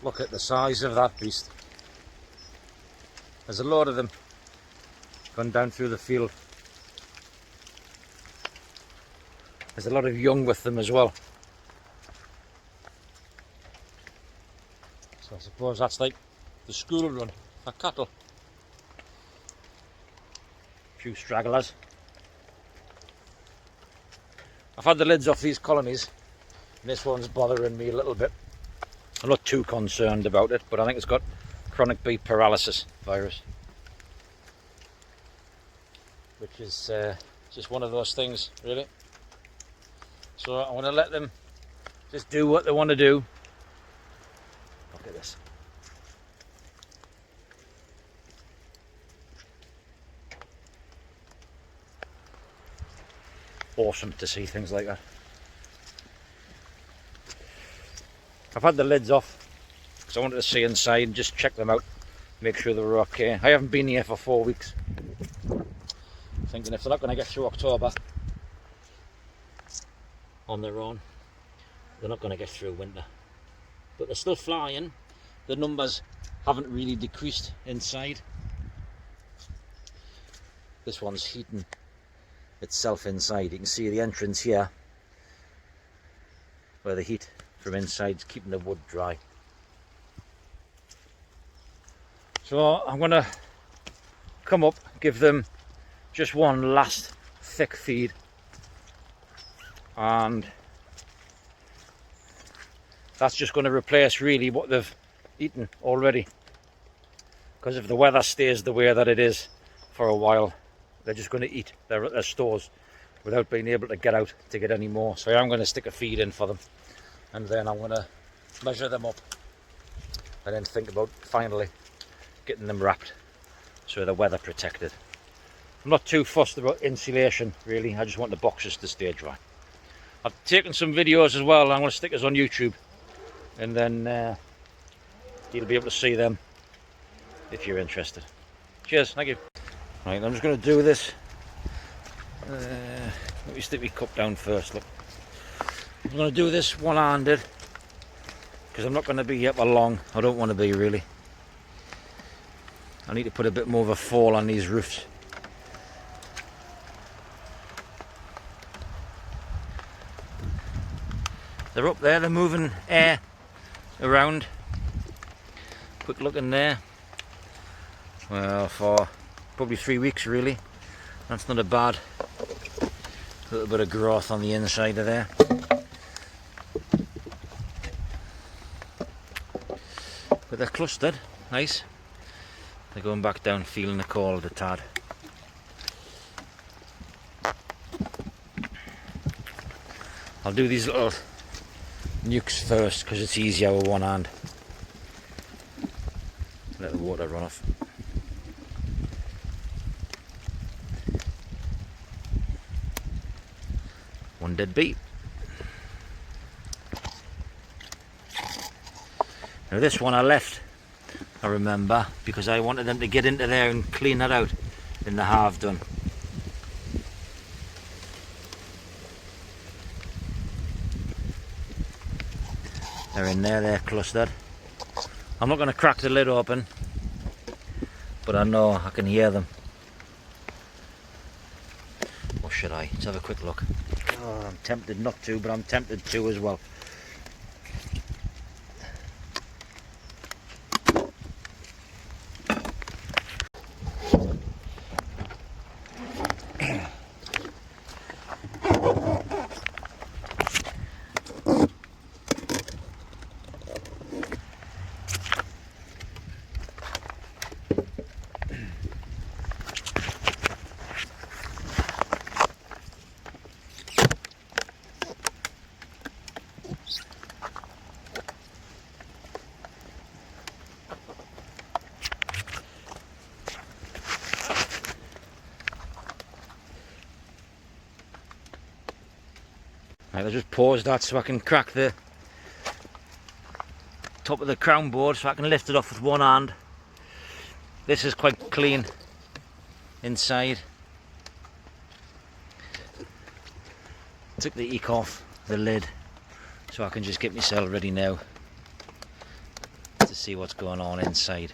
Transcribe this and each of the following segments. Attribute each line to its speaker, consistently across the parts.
Speaker 1: Look at the size of that beast. There's a load of them gone down through the field. There's a lot of young with them as well. So I suppose that's like the school run for cattle. A few stragglers. I've had the lids off these colonies, and this one's bothering me a little bit. I'm not too concerned about it, but I think it's got chronic bee paralysis virus, which is just one of those things, really. So I want to let them just do what they want to do. Look at this. Awesome to see things like that. I've had the lids off because I wanted to see inside and just check them out, make sure they were okay. I haven't been here for 4 weeks, thinking if they're not going to get through October on their own, they're not going to get through winter. But they're still flying. The numbers haven't really decreased inside. This one's heating itself inside. You can see the entrance here where the heat from inside is keeping the wood dry. So I'm going to come up, give them just one last thick feed, and that's just going to replace really what they've eaten already, because if the weather stays the way that it is for a while, they're just going to eat their stores without being able to get out to get any more. So I'm going to stick a feed in for them, and then I'm going to measure them up and then think about finally getting them wrapped so they're weather protected. I'm not too fussed about insulation really, I just want the boxes to stay dry. I've taken some videos as well, I'm going to stick us on YouTube, and then you'll be able to see them if you're interested. Cheers, thank you. Right, I'm just going to do this. Let me stick my cup down first. Look, I'm going to do this one-handed because I'm not going to be here for long. I don't want to be really. I need to put a bit more of a fall on these roofs. They're up there, they're moving air around. Quick look in there. Well, for probably 3 weeks really. That's not a bad little bit of growth on the inside of there. But they're clustered, nice. They're going back down feeling the cold a tad. I'll do these little nukes first because it's easier with one hand. Let the water run off. One dead bee. Now this one I left, I remember, because I wanted them to get into there and clean that out, and they have done. They're in there, they're clustered. I'm not going to crack the lid open, but I know I can hear them. Or should I? Let's have a quick look. Oh, I'm tempted not to, but I'm tempted to as well. Right, I'll just pause that so I can crack the top of the crown board so I can lift it off with one hand. This is quite clean inside. Took the eek off the lid so I can just get myself ready now to see what's going on inside.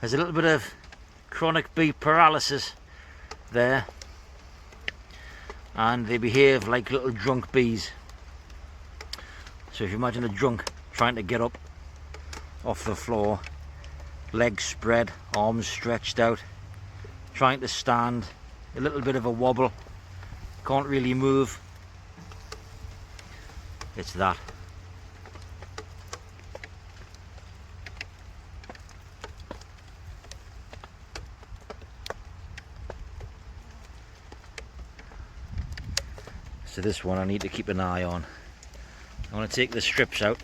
Speaker 1: There's a little bit of chronic bee paralysis there, and they behave like little drunk bees. So if you imagine a drunk trying to get up off the floor, legs spread, arms stretched out, trying to stand, a little bit of a wobble, can't really move, it's that. So this one I need to keep an eye on. I want to take the strips out.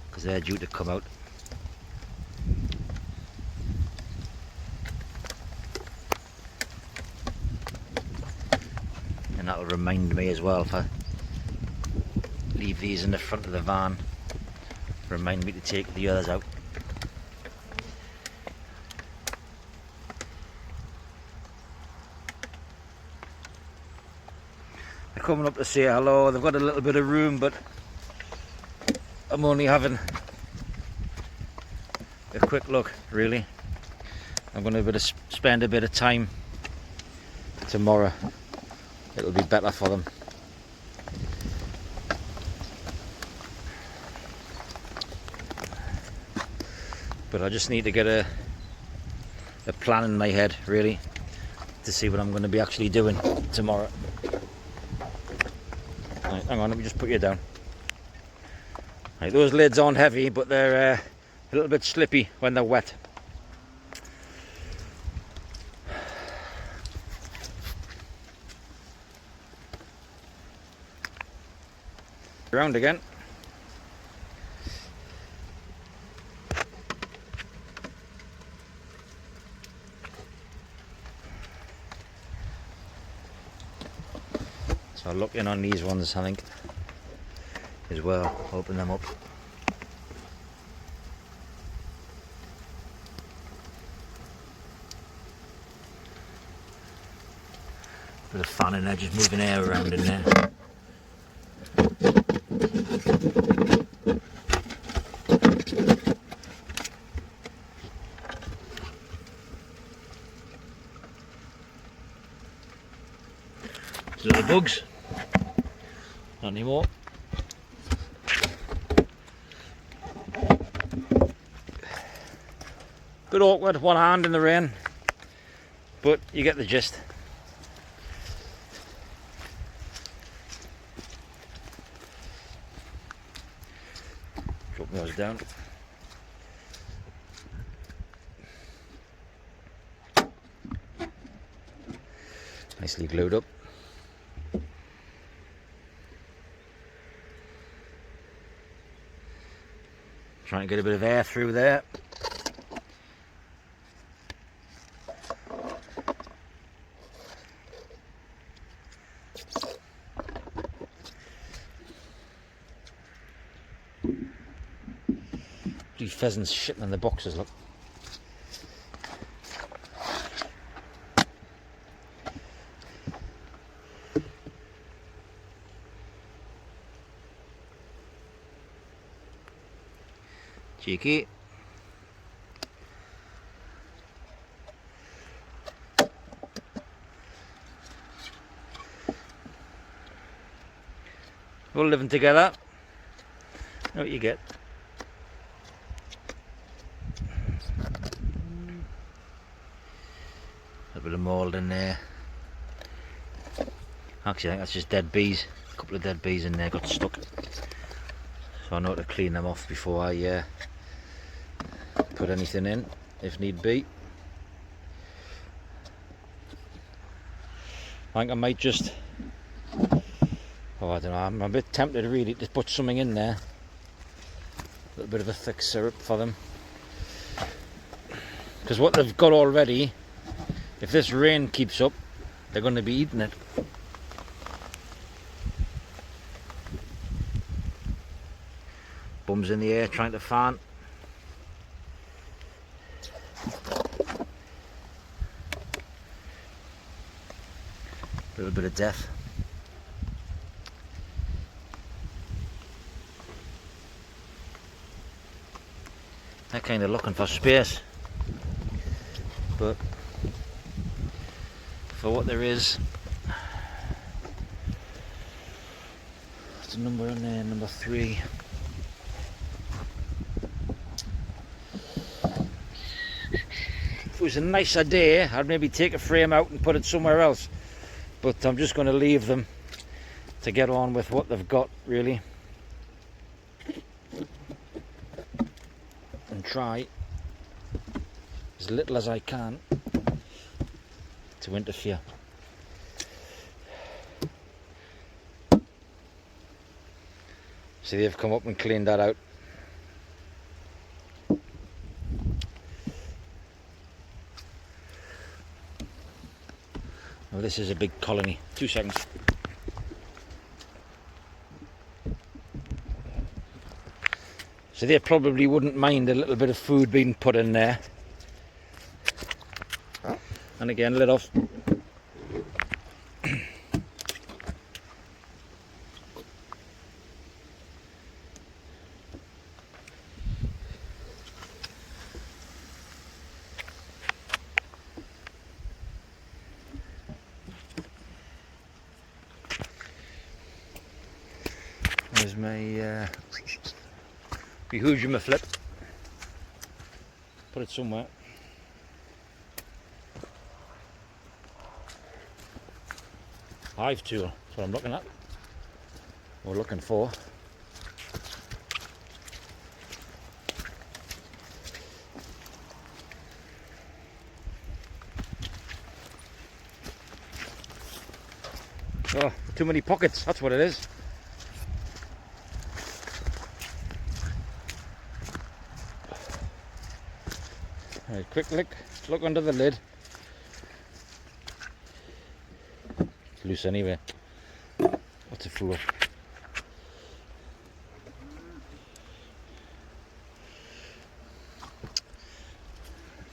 Speaker 1: Because they're due to come out. And that'll remind me as well, if I leave these in the front of the van, remind me to take the others out. Coming up to say hello. They've got a little bit of room, but I'm only having a quick look, really. I'm going to spend a bit of time tomorrow. It'll be better for them. But I just need to get a plan in my head, really, to see what I'm going to be actually doing tomorrow. Right, hang on, let me just put you down. Right, those lids aren't heavy, but they're a little bit slippy when they're wet. Around again. So I'll look in on these ones, I think, as well, open them up. Bit of fan in there, just moving air around in there. Little bugs. Not anymore. Bit awkward, one hand in the rain, but you get the gist. Drop those down. Nicely glued up. Trying to get a bit of air through there. These pheasants shitting in the boxes, look. Cheeky. All living together. Know what you get. A bit of mould in there. Actually, I think that's just dead bees. A couple of dead bees in there got stuck. So I know how to clean them off before I put anything in, if need be. I think I might just, oh, I don't know, I'm a bit tempted really to put something in there. A little bit of a thick syrup for them. Because what they've got already, if this rain keeps up, they're going to be eating it. Bums in the air trying to fan. A little bit of death. They're kind of looking for space, but for what there is, what's the number on there? Number 3. If it was a nicer day, I'd maybe take a frame out and put it somewhere else, but I'm just going to leave them to get on with what they've got, really, and try as little as I can to interfere. See, they've come up and cleaned that out. Well, this is a big colony. 2 seconds. So they probably wouldn't mind a little bit of food being put in there. And again, lid off. There's my behoojuma flip. Put it somewhere. Hive tool, that's what I'm looking at. Or looking for. Oh, too many pockets, that's what it is. Right, quick look under the lid. It's loose anyway. What's a fool?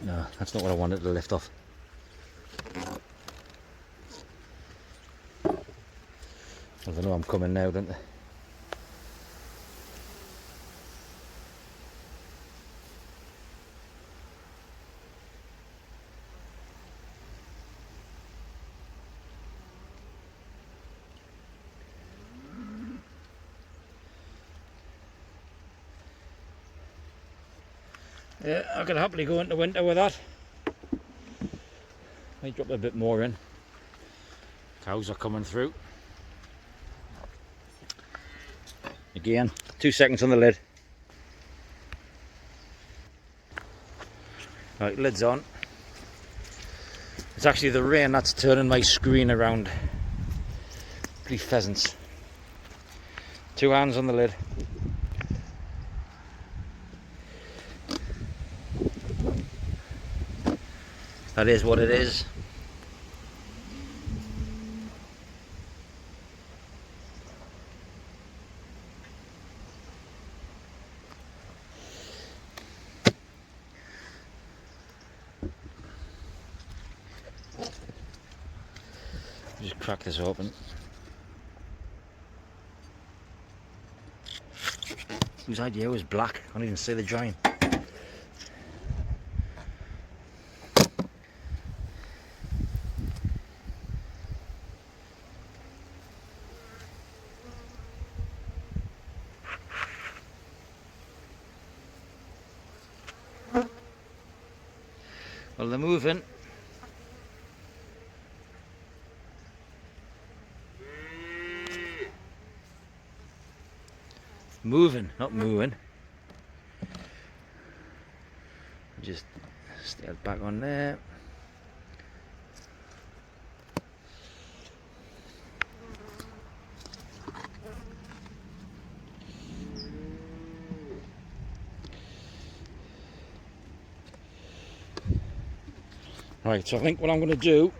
Speaker 1: No, that's not what I wanted to lift off. Well, they know I'm coming now, don't they? Yeah, I could happily go into winter with that. Might drop a bit more in. Cows are coming through. Again, 2 seconds on the lid. Right, lid's on. It's actually the rain that's turning my screen around. Pretty pheasants. 2 hands on the lid. That is what it is. Just crack this open. Whose idea was black? I can't even see the join. Well, they're moving. Moving, not moving. Just stick it back on there. Right, so I think what I'm going to do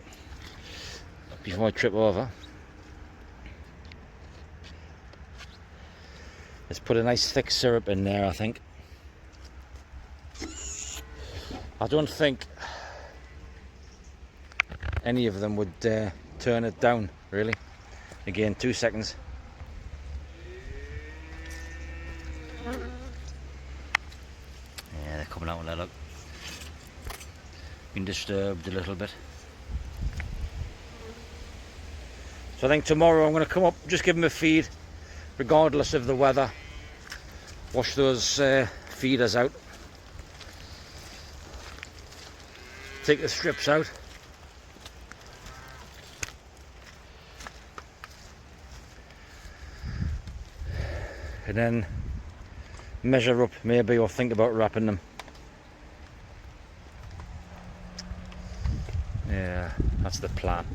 Speaker 1: before I trip over is put a nice thick syrup in there, I think. I don't think any of them would turn it down, really. Again, 2 seconds. Yeah, they're coming out with that, look. Been disturbed a little bit. So I think tomorrow I'm going to come up, just give them a feed, regardless of the weather. Wash those feeders out. Take the strips out. And then measure up maybe, or think about wrapping them. Yeah, that's the plan.